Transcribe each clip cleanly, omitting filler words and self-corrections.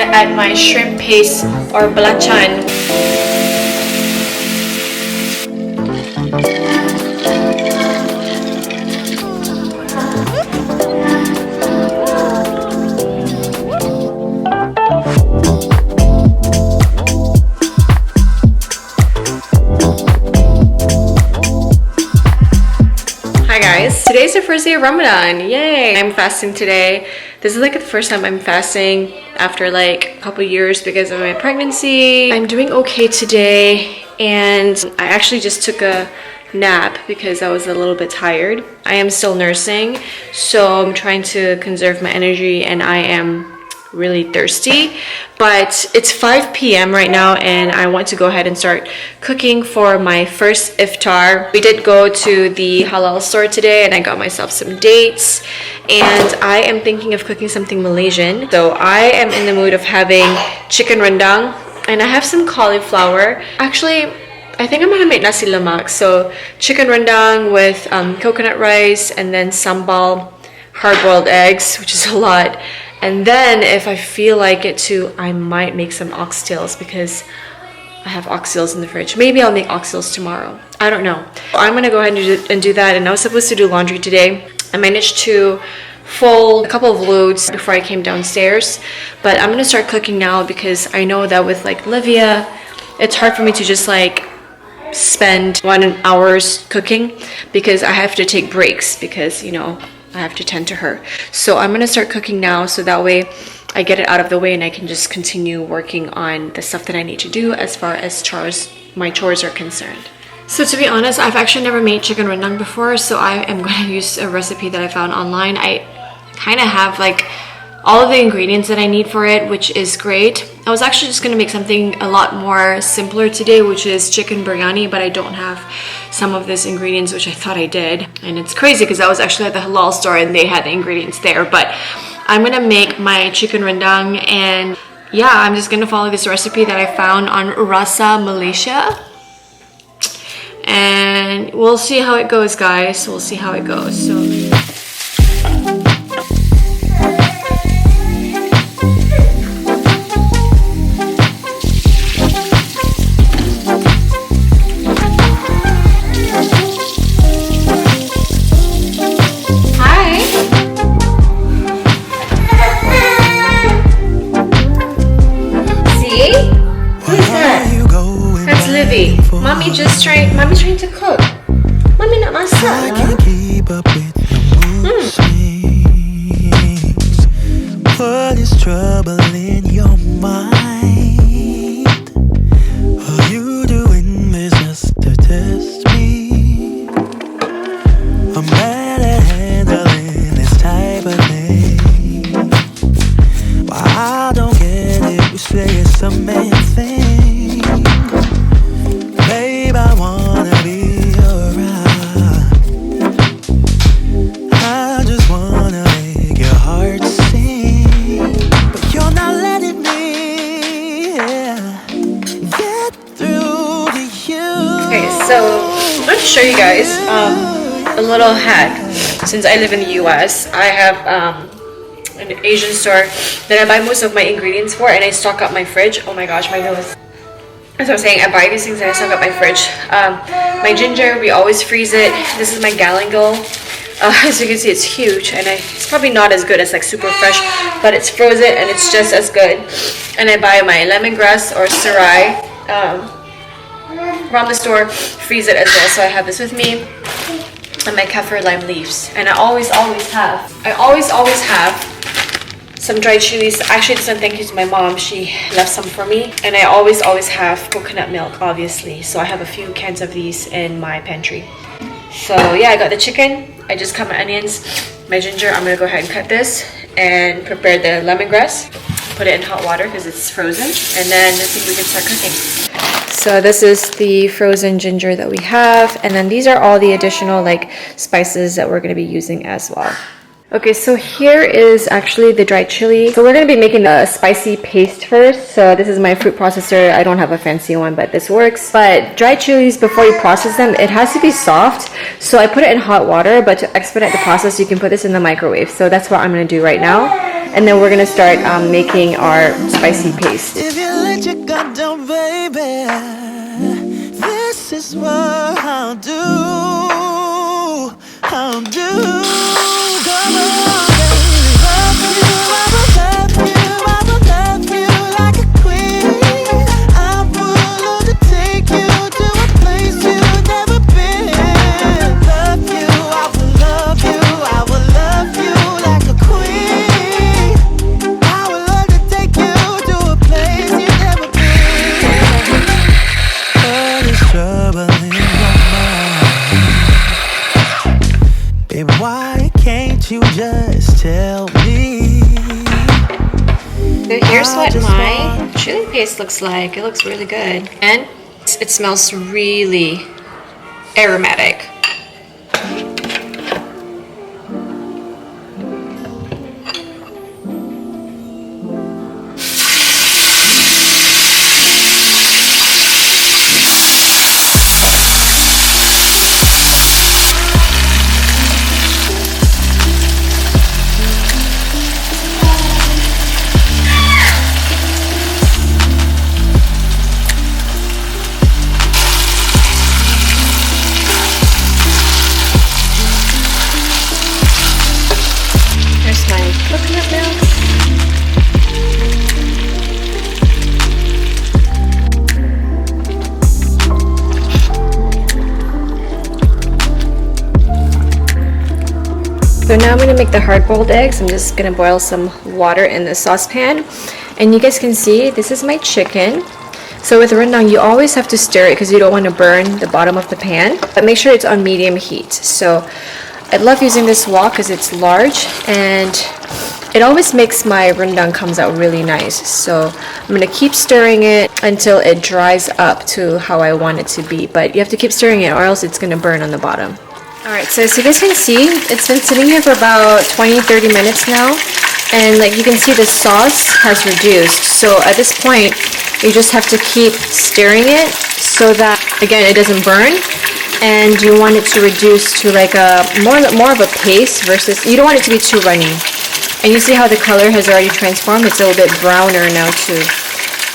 gonna add my shrimp paste or belacan. Hi guys, today's the first day of Ramadan. Yay! I'm fasting today. This is like the first time I'm fasting after like a couple years because of my pregnancy. I'm doing okay today, and I actually just took a nap because I was a little bit tired. I am still nursing, so I'm trying to conserve my energy, and I am really thirsty. But it's 5 p.m. right now, and I want to go ahead and start cooking for my first iftar. We did go to the halal store today, and I got myself some dates, and I am thinking of cooking something Malaysian. So I am in the mood of having chicken rendang, and I have some cauliflower. Actually, I think I'm gonna make nasi lemak. So chicken rendang with coconut rice, and then sambal, hard-boiled eggs, which is a lot. And then if I feel like it too, I might make some oxtails because I have oxtails in the fridge. Maybe I'll make oxtails tomorrow. I don't know. I'm gonna go ahead and do that. And I was supposed to do laundry today. I managed to fold a couple of loads before I came downstairs. But I'm gonna start cooking now because I know that with like Livia, it's hard for me to just like spend 1 hour cooking because I have to take breaks because, you know, I have to tend to her. So I'm gonna start cooking now so that way I get it out of the way and I can just continue working on the stuff that I need to do as far as my chores are concerned. So to be honest, I've actually never made chicken rendang before, so I am going to use a recipe that I found online. I kind of have like all of the ingredients that I need for it, which is great. I was actually just gonna make something a lot more simpler today, which is chicken biryani, but I don't have some of these ingredients, which I thought I did. And it's crazy because I was actually at the halal store and they had the ingredients there. But I'm gonna make my chicken rendang, and yeah, I'm just gonna follow this recipe that I found on Rasa Malaysia. And we'll see how it goes, guys. We'll see how it goes. So Mommy's trying to cook. Mommy nak masak lah. What is troubling your mind? Are you doing this just to test me? I'm bad at handling this type of thing. Why I don't get it, you say it's a man thing. Babe, I wanna be around. I just wanna make your heart sing, but you're not letting me get through to you. Okay, so I'm going to show you guys a little hack. Since I live in the US, I have an Asian store that I buy most of my ingredients for, and I stock up my fridge. Oh my gosh, my nose. As I was saying, I buy these things and I stock up my fridge. My ginger, we always freeze it. This is my galangal. As you can see, it's huge, and it's probably not as good as like super fresh, but it's frozen and it's just as good. And I buy my lemongrass or serai from the store, freeze it as well. So I have this with me, and my kaffir lime leaves. And I always have some dried chilies. Actually, this one, thank you to my mom. She left some for me. And I always have coconut milk, obviously. So I have a few cans of these in my pantry. So yeah, I got the chicken. I just cut my onions, my ginger. I'm gonna go ahead and cut this and prepare the lemongrass. Put it in hot water because it's frozen. And then I think we can start cooking. So this is the frozen ginger that we have. And then these are all the additional like spices that we're gonna be using as well. Okay, so here is actually the dried chili. So we're going to be making a spicy paste first. So this is my fruit processor. I don't have a fancy one, but this works. But dried chilies, before you process them, it has to be soft. So I put it in hot water, but to expedite the process, you can put this in the microwave. So that's what I'm going to do right now. And then we're going to start making our spicy paste. If you let your guard down, baby, this is what I'll do. I'll do. Come on, baby. Love you, I will love you, I will love you like a queen. I will love to take you to a place you've never been. Love you, I will love you, I will love you like a queen. I would love to take you to a place you've never been. All this trouble in your mind, babe, why can't you just tell me? So here's what my chili paste looks like. It looks really good. And it smells really aromatic. Coconut milk. So now I'm going to make the hard-boiled eggs. I'm just going to boil some water in the saucepan. And you guys can see, this is my chicken. So with rendang, you always have to stir it because you don't want to burn the bottom of the pan. But make sure it's on medium heat. So I love using this wok because it's large and it always makes my rendang comes out really nice. So I'm going to keep stirring it until it dries up to how I want it to be. But you have to keep stirring it or else it's going to burn on the bottom. Alright, so as you guys can see, it's been sitting here for about 20-30 minutes now. And like you can see, the sauce has reduced. So at this point, you just have to keep stirring it so that, again, it doesn't burn. And you want it to reduce to like a more of a paste versus, you don't want it to be too runny. And you see how the color has already transformed? It's a little bit browner now too,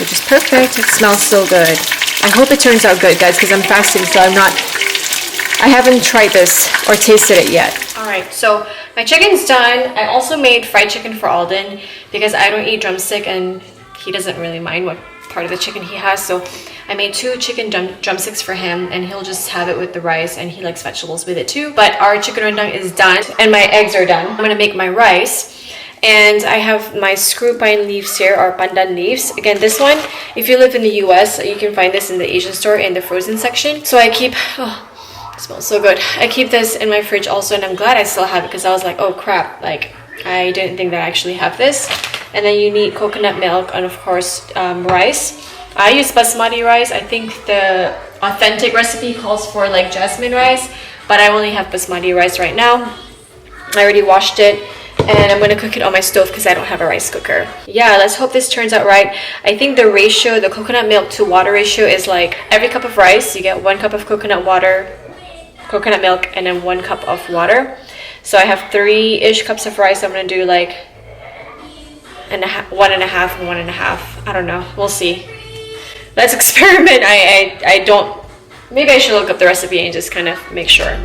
which is perfect. It smells so good. I hope it turns out good, guys, because I'm fasting, so I haven't tried this or tasted it yet. Alright, so my chicken's done. I also made fried chicken for Alden because I don't eat drumstick and he doesn't really mind what part of the chicken he has. So I made 2 chicken drumsticks for him and he'll just have it with the rice and he likes vegetables with it too. But our chicken rendang is done and my eggs are done. I'm gonna make my rice. And I have my screw pine leaves here, or pandan leaves. Again, this one, if you live in the US, you can find this in the Asian store in the frozen section. So I keep, oh, it smells so good. I keep this in my fridge also, and I'm glad I still have it because I was like, oh crap, like I didn't think that I actually have this. And then you need coconut milk and of course rice. I use basmati rice. I think the authentic recipe calls for like jasmine rice, but I only have basmati rice right now. I already washed it. And I'm going to cook it on my stove because I don't have a rice cooker. Yeah, let's hope this turns out right. I think the ratio, the coconut milk to water ratio is like every cup of rice, you get 1 cup of coconut milk, and then 1 cup of water. So I have 3-ish cups of rice. I'm going to do like 1.5 and 1.5. I don't know. We'll see. Let's experiment. I don't... Maybe I should look up the recipe and just kind of make sure.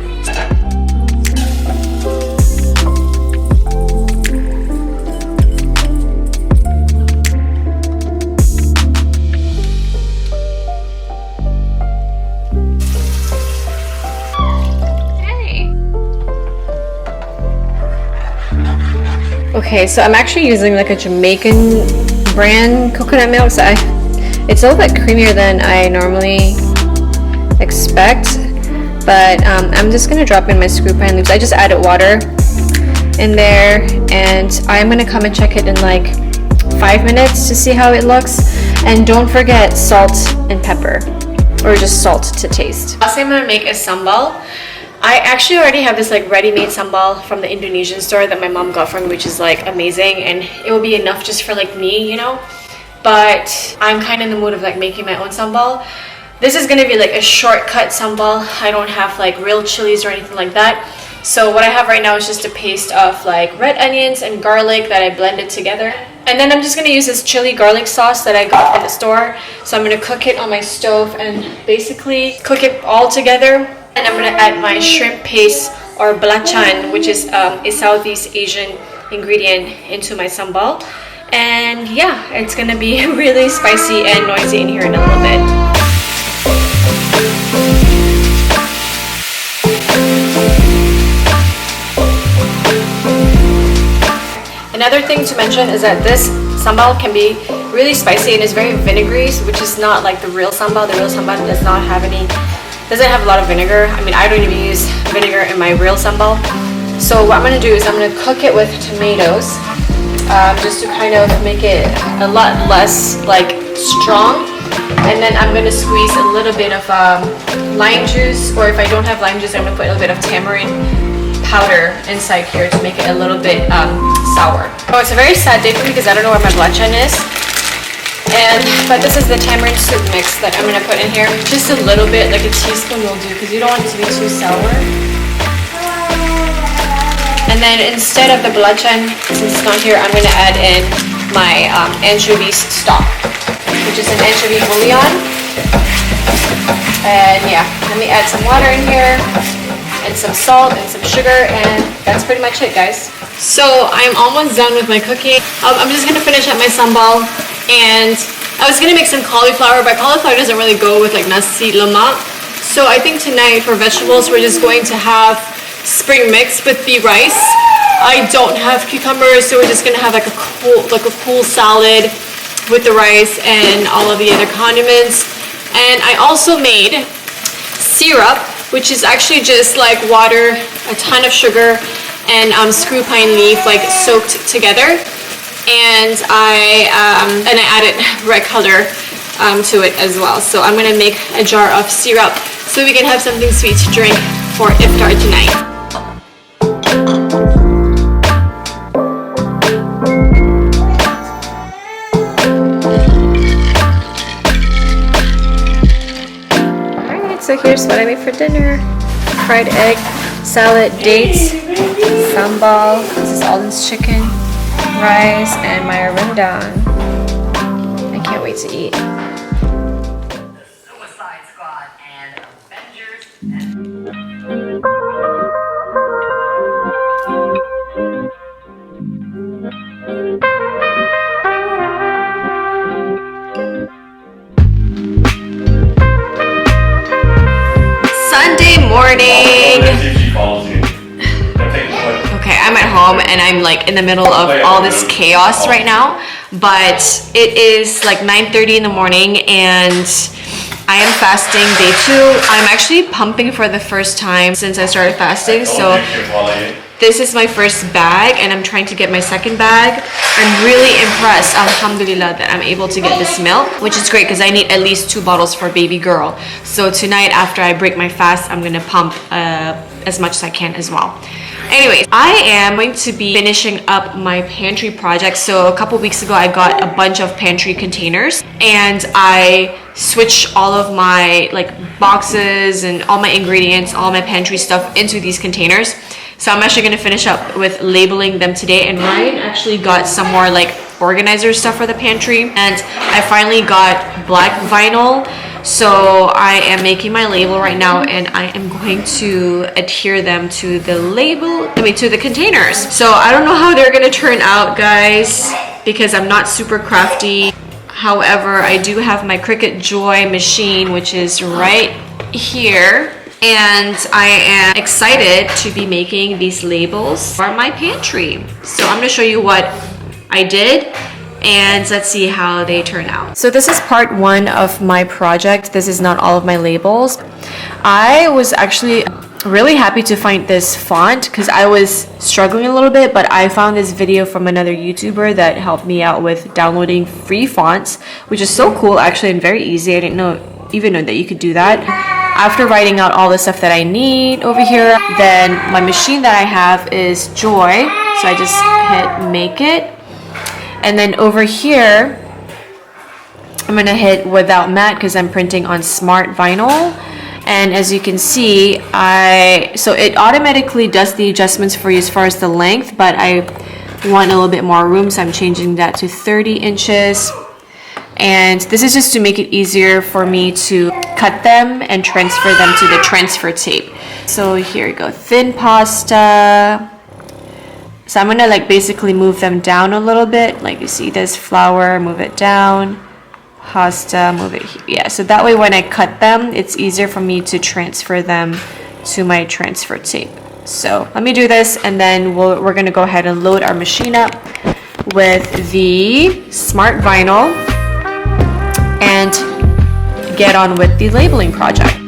Okay, so I'm actually using like a Jamaican brand coconut milk, so it's a little bit creamier than I normally expect, but I'm just gonna drop in my screw pine leaves. I just added water in there, and I'm gonna come and check it in like 5 minutes to see how it looks. And don't forget salt and pepper, or just salt to taste. Last thing I'm gonna make is sambal. I actually already have this like ready-made sambal from the Indonesian store that my mom got for me, which is like amazing, and it will be enough just for like me, you know. But I'm kind of in the mood of like making my own sambal. This is gonna be like a shortcut sambal. I don't have like real chilies or anything like that. So what I have right now is just a paste of like red onions and garlic that I blended together. And then I'm just gonna use this chili garlic sauce that I got from the store. So I'm gonna cook it on my stove and basically cook it all together. And I'm gonna add my shrimp paste or belacan, which is a Southeast Asian ingredient, into my sambal. And yeah, it's gonna be really spicy and noisy in here in a little bit. Another thing to mention is that this sambal can be really spicy and is very vinegary, which is not like the real sambal. The real sambal doesn't have a lot of vinegar. I mean, I don't even use vinegar in my real sambal. So what I'm gonna do is I'm gonna cook it with tomatoes, just to kind of make it a lot less like strong. And then I'm gonna squeeze a little bit of lime juice, or if I don't have lime juice, I'm gonna put a little bit of tamarind powder inside here to make it a little bit sour. Oh, it's a very sad day for me because I don't know where my belacan is. But this is the tamarind soup mix that I'm gonna put in here. Just a little bit, like a teaspoon will do, because you don't want it to be too sour. And then instead of the belacan, since it's not here, I'm gonna add in my anchovies stock, which is an anchovy bouillon. And yeah, let me add some water in here, and some salt and some sugar, and that's pretty much it, guys. So I'm almost done with my cooking. I'm just gonna finish up my sambal, and I was gonna make some cauliflower, but cauliflower doesn't really go with like nasi lemak. So I think tonight for vegetables, we're just going to have spring mix with the rice. I don't have cucumbers, so we're just gonna have like a cool salad with the rice and all of the other condiments. And I also made syrup, which is actually just like water, a ton of sugar, and screw pine leaf like soaked together. And I added red color to it as well. So I'm gonna make a jar of syrup so we can have something sweet to drink for iftar tonight. So here's what I made for dinner: fried egg, salad, dates, sambal, this is all this chicken, rice, and my rendang. I can't wait to eat. Suicide Squad and Avengers Sunday morning. Okay, I'm at home and I'm like in the middle of all this chaos right now, but it is like 9:30 in the morning and I am fasting day 2. I'm actually pumping for the first time since I started fasting, so this is my first bag and I'm trying to get my second bag. I'm really impressed, alhamdulillah, that I'm able to get this milk, which is great because I need at least 2 bottles for baby girl. So tonight after I break my fast, I'm gonna pump as much as I can as well. Anyways, I am going to be finishing up my pantry project. So a couple weeks ago, I got a bunch of pantry containers and I switched all of my like boxes and all my ingredients, all my pantry stuff into these containers. So I'm actually going to finish up with labeling them today. And Ryan actually got some more like organizer stuff for the pantry. And I finally got black vinyl. So I am making my label right now and I am going to adhere them to the to the containers. So I don't know how they're going to turn out, guys, because I'm not super crafty. However, I do have my Cricut Joy machine, which is right here. And I am excited to be making these labels for my pantry. So I'm going to show you what I did and let's see how they turn out. So this is part 1 of my project. This is not all of my labels. I was actually really happy to find this font because I was struggling a little bit, but I found this video from another YouTuber that helped me out with downloading free fonts, which is so cool actually and very easy. I didn't even know that you could do that. after writing out all the stuff that I need over here, then my machine that I have is Joy. So I just hit make it. And then over here, I'm gonna hit without mat because I'm printing on smart vinyl. And as you can see, so it automatically does the adjustments for you as far as the length, but I want a little bit more room, so I'm changing that to 30 inches. And this is just to make it easier for me to cut them and transfer them to the transfer tape. So here you go, thin pasta. So I'm gonna like basically move them down a little bit. Like you see this flour, move it down. Pasta, move it here. Yeah, so that way when I cut them, it's easier for me to transfer them to my transfer tape. So let me do this, and then we're gonna go ahead and load our machine up with the smart vinyl and get on with the labeling project.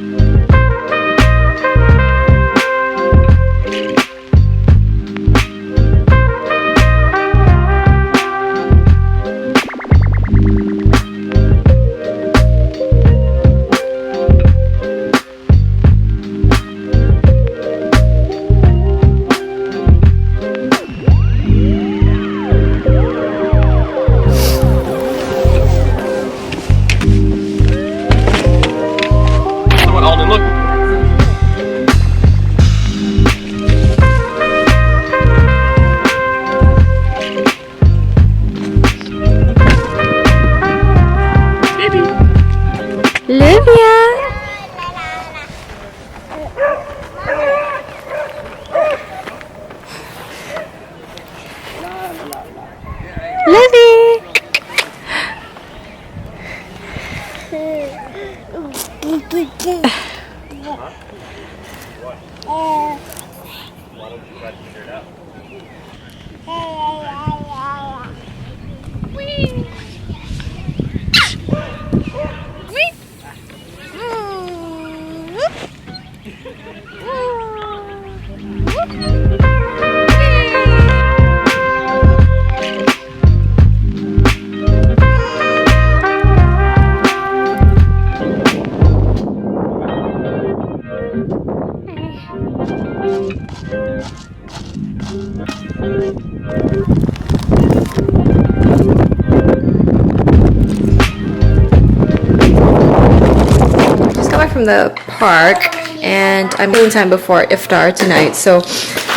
From the park, and I'm in time before iftar tonight, so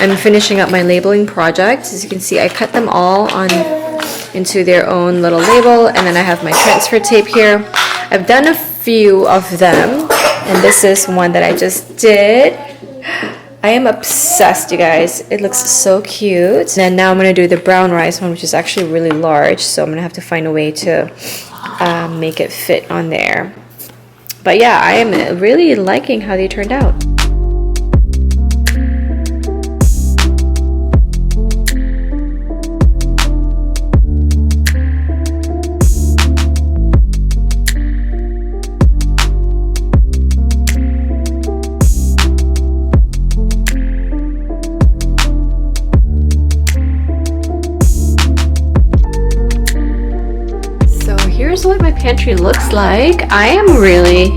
I'm finishing up my labeling project. As you can see, I cut them all on into their own little label, and then I have my transfer tape here. I've done a few of them, and this is one that I just did. I am obsessed, you guys. It looks so cute. And now I'm gonna do the brown rice one, which is actually really large, so I'm gonna have to find a way to make it fit on there. But yeah, I am really liking how they turned out. Here's what my pantry looks like. I am really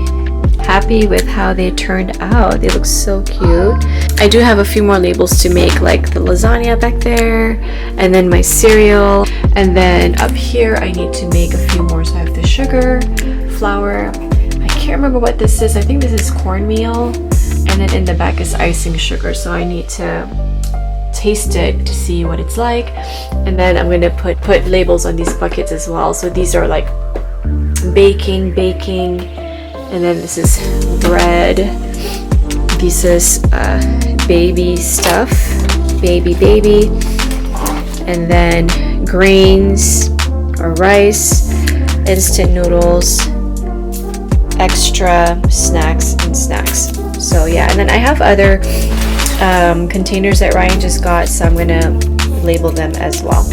happy with how they turned out. They look so cute. I do have a few more labels to make, like the lasagna back there, and then my cereal, and then up here I need to make a few more. So I have the sugar, flour, I can't remember what this is. I think this is cornmeal, and then in the back is icing sugar, so I need to taste it to see what it's like. And then I'm gonna put labels on these buckets as well. So these are like baking, and then this is bread, this is baby stuff, baby, and then grains or rice, instant noodles, extra snacks and snacks. So yeah, and then I have other containers that Ryan just got, so I'm gonna label them as well.